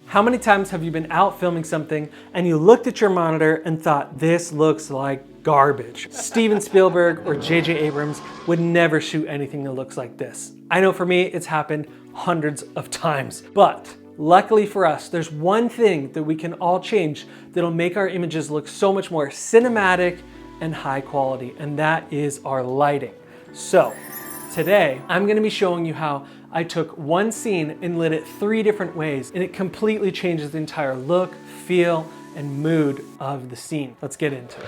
How many times have you been out filming something and you looked at your monitor and thought, this looks like garbage? Steven Spielberg or J.J. Abrams would never shoot anything that looks like this. I know for me, it's happened hundreds of times, but luckily for us, there's one thing that we can all change that'll make our images look so much more cinematic and high quality, and that is our lighting. So today, I'm gonna be showing you how I took one scene and lit it 3 different ways, and it completely changes the entire look, feel, and mood of the scene. Let's get into it.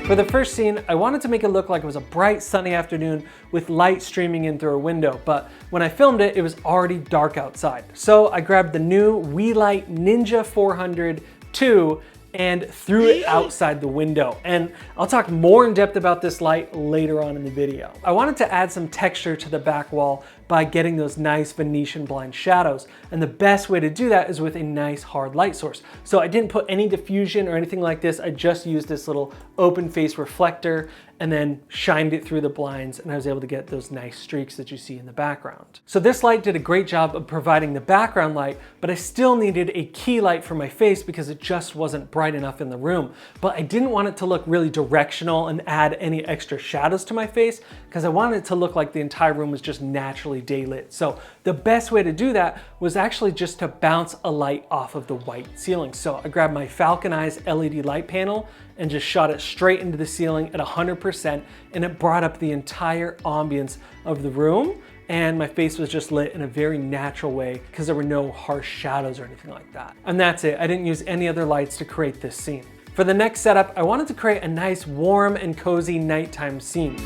For the first scene, I wanted to make it look like it was a bright sunny afternoon with light streaming in through a window, but when I filmed it, it was already dark outside. So I grabbed the new WeLight Ninja 400 II and threw it outside the window. And I'll talk more in depth about this light later on in the video. I wanted to add some texture to the back wall by getting those nice Venetian blind shadows. And the best way to do that is with a nice hard light source. So I didn't put any diffusion or anything like this. I just used this little open face reflector and then shined it through the blinds, and I was able to get those nice streaks that you see in the background. So this light did a great job of providing the background light, but I still needed a key light for my face because it just wasn't bright enough in the room. But I didn't want it to look really directional and add any extra shadows to my face because I wanted it to look like the entire room was just naturally daylit. So the best way to do that was actually just to bounce a light off of the white ceiling. So I grabbed my Falcon Eyes LED light panel and just shot it straight into the ceiling at 100%, and it brought up the entire ambience of the room, and my face was just lit in a very natural way because there were no harsh shadows or anything like that. And that's it. I didn't use any other lights to create this scene. For the next setup, I wanted to create a nice warm and cozy nighttime scene.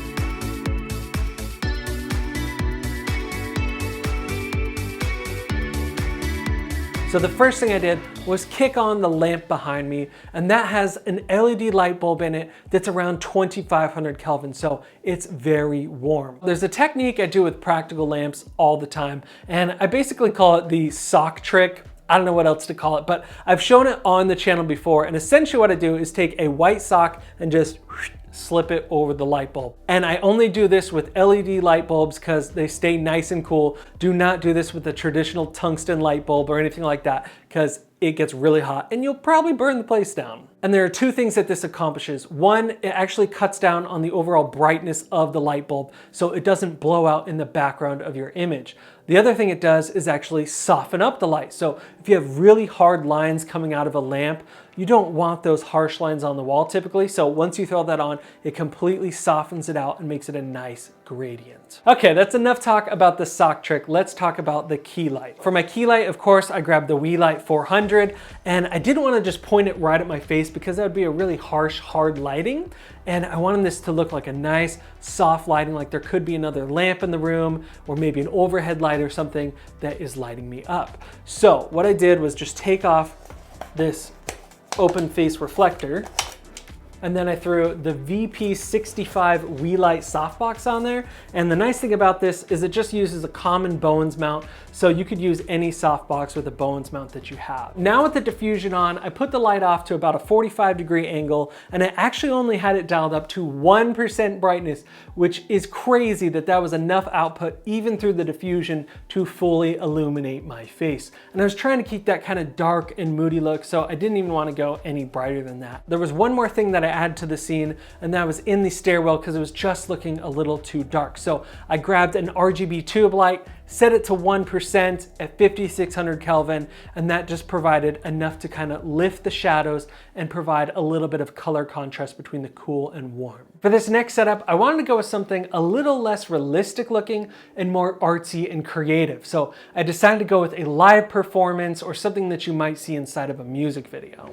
So the first thing I did was kick on the lamp behind me, and that has an LED light bulb in it that's around 2500 Kelvin, so it's very warm. There's a technique I do with practical lamps all the time, and I basically call it the sock trick. I don't know what else to call it, but I've shown it on the channel before, and essentially what I do is take a white sock and just slip it over the light bulb. And I only do this with LED light bulbs because they stay nice and cool. Do not do this with a traditional tungsten light bulb or anything like that because it gets really hot and you'll probably burn the place down. And there are 2 things that this accomplishes. One, it actually cuts down on the overall brightness of the light bulb so it doesn't blow out in the background of your image. The other thing it does is actually soften up the light. So if you have really hard lines coming out of a lamp, you don't want those harsh lines on the wall typically. So once you throw that on, it completely softens it out and makes it a nice gradient. Okay, that's enough talk about the sock trick. Let's talk about the key light. For my key light, of course, I grabbed the WeLight 400, and I didn't want to just point it right at my face because that would be a really harsh, hard lighting. And I wanted this to look like a nice, soft lighting, like there could be another lamp in the room or maybe an overhead light or something that is lighting me up. So what I did was just take off this open face reflector, and then I threw the VP65 WeLight softbox on there. And the nice thing about this is it just uses a common Bowens mount, so you could use any softbox with a Bowens mount that you have. Now with the diffusion on, I put the light off to about a 45-degree angle, and I actually only had it dialed up to 1% brightness, which is crazy that that was enough output even through the diffusion to fully illuminate my face. And I was trying to keep that kind of dark and moody look, so I didn't even want to go any brighter than that. There was one more thing that I added to the scene, and that was in the stairwell because it was just looking a little too dark. So I grabbed an RGB tube light, set it to 1% at 5600 Kelvin, and that just provided enough to kind of lift the shadows and provide a little bit of color contrast between the cool and warm. For this next setup, I wanted to go with something a little less realistic looking and more artsy and creative. So I decided to go with a live performance or something that you might see inside of a music video.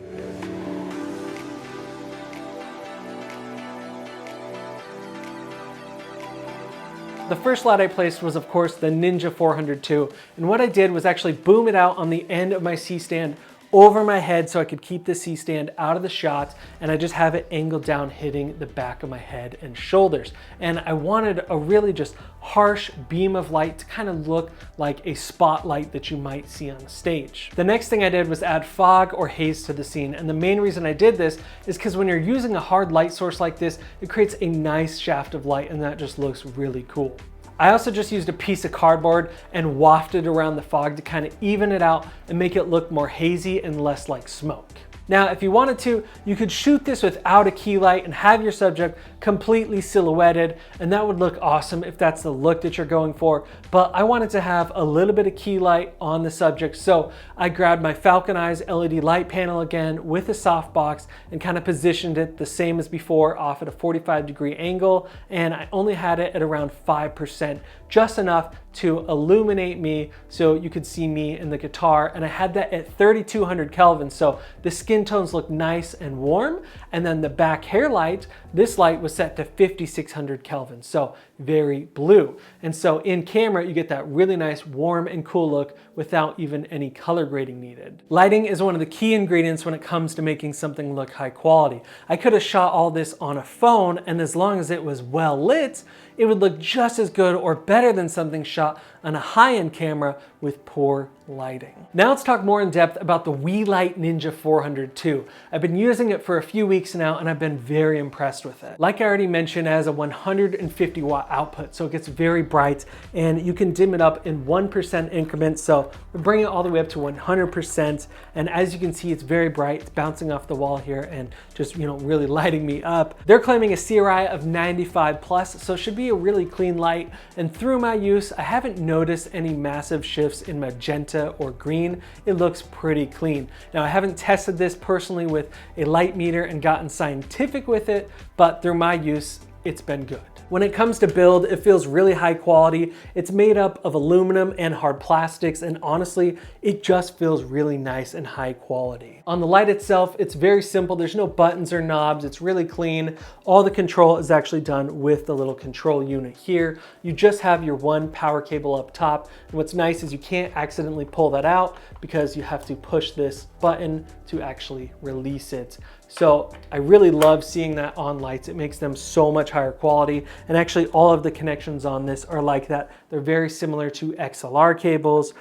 The first light I placed was, of course, the Ninja 400 II, and what I did was actually boom it out on the end of my C-stand over my head so I could keep the C-stand out of the shot, and I just have it angled down hitting the back of my head and shoulders. And I wanted a really just harsh beam of light to kind of look like a spotlight that you might see on the stage. The next thing I did was add fog or haze to the scene, and the main reason I did this is because when you're using a hard light source like this, it creates a nice shaft of light, and that just looks really cool. I also just used a piece of cardboard and wafted around the fog to kind of even it out and make it look more hazy and less like smoke. Now, if you wanted to, you could shoot this without a key light and have your subject completely silhouetted, and that would look awesome if that's the look that you're going for. But I wanted to have a little bit of key light on the subject, so I grabbed my Falcon Eyes LED light panel again with a softbox and kind of positioned it the same as before, off at a 45-degree angle, and I only had it at around 5%, just enough to illuminate me so you could see me in the guitar. And I had that at 3200 Kelvin, so the skin tones look nice and warm. And then the back hair light, this light was set to 5600 Kelvin, so very blue. And so in camera, you get that really nice warm and cool look without even any color grading needed. Lighting is one of the key ingredients when it comes to making something look high quality. I could have shot all this on a phone, and as long as it was well lit, it would look just as good or better than something shot on a high-end camera with poor lighting. Now let's talk more in depth about the WeLight Ninja 400 II. I've been using it for a few weeks now, and I've been very impressed with it. Like I already mentioned, it has a 150 watt output, so it gets very bright, and you can dim it up in 1% increments. So we bring it all the way up to 100%, and as you can see, it's very bright. It's bouncing off the wall here and just, really lighting me up. They're claiming a CRI of 95 plus, so it should be a really clean light. And through my use, I haven't noticed any massive shifts in magenta or green. It looks pretty clean. Now, I haven't tested this personally with a light meter and gotten scientific with it, but through my use, it's been good. When it comes to build, it feels really high quality. It's made up of aluminum and hard plastics, and honestly, it just feels really nice and high quality. On the light itself, it's very simple. There's no buttons or knobs. It's really clean. All the control is actually done with the little control unit here. You just have your one power cable up top. And what's nice is you can't accidentally pull that out because you have to push this button to actually release it. So I really love seeing that on lights. It makes them so much higher quality. And actually all of the connections on this are like that. They're very similar to XLR cables,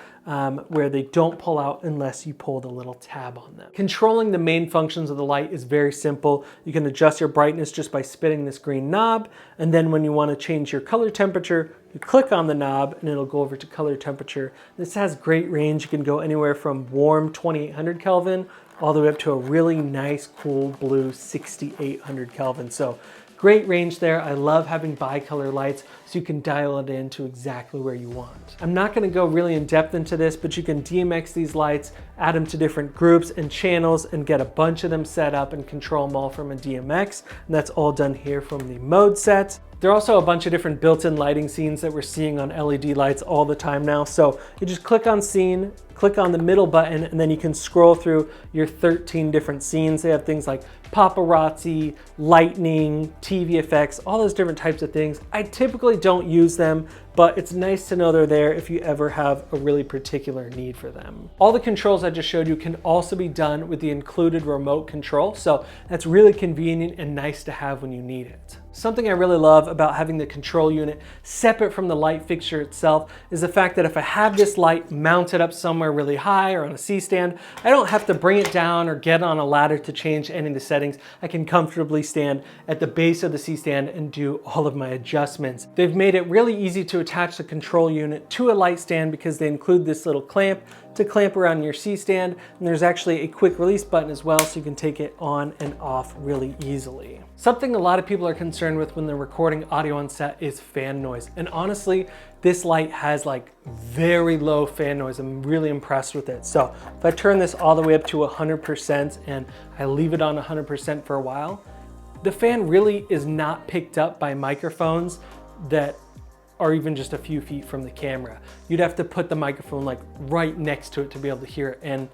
where they don't pull out unless you pull the little tab on them. Controlling the main functions of the light is very simple. You can adjust your brightness just by spinning this green knob. And then when you want to change your color temperature, you click on the knob and it'll go over to color temperature. This has great range. You can go anywhere from warm 2800 Kelvin all the way up to a really nice, cool blue 6800 Kelvin. So great range there. I love having bicolor lights so you can dial it in to exactly where you want. I'm not gonna go really in depth into this, but you can DMX these lights, add them to different groups and channels, and get a bunch of them set up and control them all from a DMX. And that's all done here from the mode set. There are also a bunch of different built-in lighting scenes that we're seeing on LED lights all the time now. So you just click on scene, click on the middle button, and then you can scroll through your 13 different scenes. They have things like paparazzi, lightning, TV effects, all those different types of things. I typically don't use them, but it's nice to know they're there if you ever have a really particular need for them. All the controls I just showed you can also be done with the included remote control, so that's really convenient and nice to have when you need it. Something I really love about having the control unit separate from the light fixture itself is the fact that if I have this light mounted up somewhere really high or on a C-stand, I don't have to bring it down or get on a ladder to change any of the settings. I can comfortably stand at the base of the C-stand and do all of my adjustments. They've made it really easy to attach the control unit to a light stand because they include this little clamp to clamp around your C-stand, and there's actually a quick release button as well, so you can take it on and off really easily. Something a lot of people are concerned with when they're recording audio on set is fan noise, and honestly, this light has like very low fan noise. I'm really impressed with it. So if I turn this all the way up to 100% and I leave it on 100% for a while, the fan really is not picked up by microphones that are even just a few feet from the camera. You'd have to put the microphone like right next to it to be able to hear it, and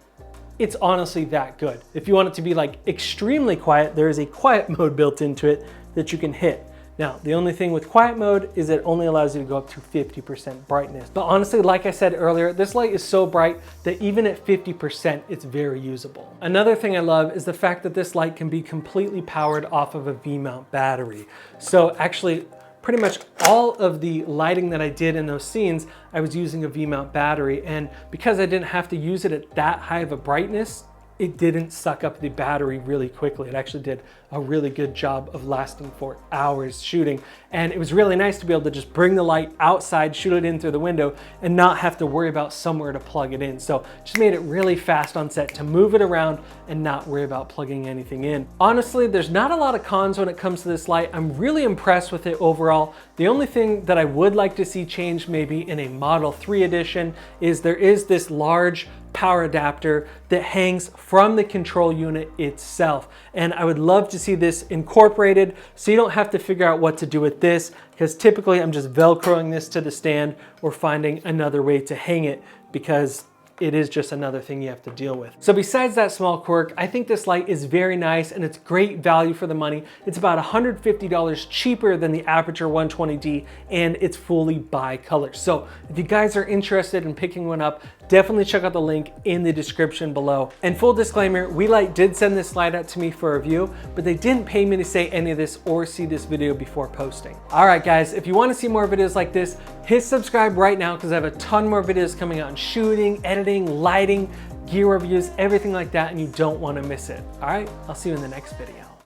it's honestly that good. If you want it to be like extremely quiet, there is a quiet mode built into it that you can hit. Now, the only thing with quiet mode is it only allows you to go up to 50% brightness. But honestly, like I said earlier, this light is so bright that even at 50%, it's very usable. Another thing I love is the fact that this light can be completely powered off of a V-mount battery. So actually, pretty much all of the lighting that I did in those scenes, I was using a V-mount battery, and because I didn't have to use it at that high of a brightness, it didn't suck up the battery really quickly. It actually did a really good job of lasting for hours shooting. And it was really nice to be able to just bring the light outside, shoot it in through the window, and not have to worry about somewhere to plug it in. So just made it really fast on set to move it around and not worry about plugging anything in. Honestly, there's not a lot of cons when it comes to this light. I'm really impressed with it overall. The only thing that I would like to see change maybe in a Model 3 edition is there is this large power adapter that hangs from the control unit itself. And I would love to see this incorporated so you don't have to figure out what to do with this, because typically I'm just Velcroing this to the stand or finding another way to hang it, because it is just another thing you have to deal with. So besides that small quirk, I think this light is very nice and it's great value for the money. It's about $150 cheaper than the Aputure 120D, and it's fully bi-color. So if you guys are interested in picking one up, definitely check out the link in the description below. And full disclaimer, WeLight did send this light out to me for review, but they didn't pay me to say any of this or see this video before posting. All right, guys, if you want to see more videos like this, hit subscribe right now, because I have a ton more videos coming out on shooting, editing, lighting, gear reviews, everything like that, and you don't want to miss it. All right, I'll see you in the next video.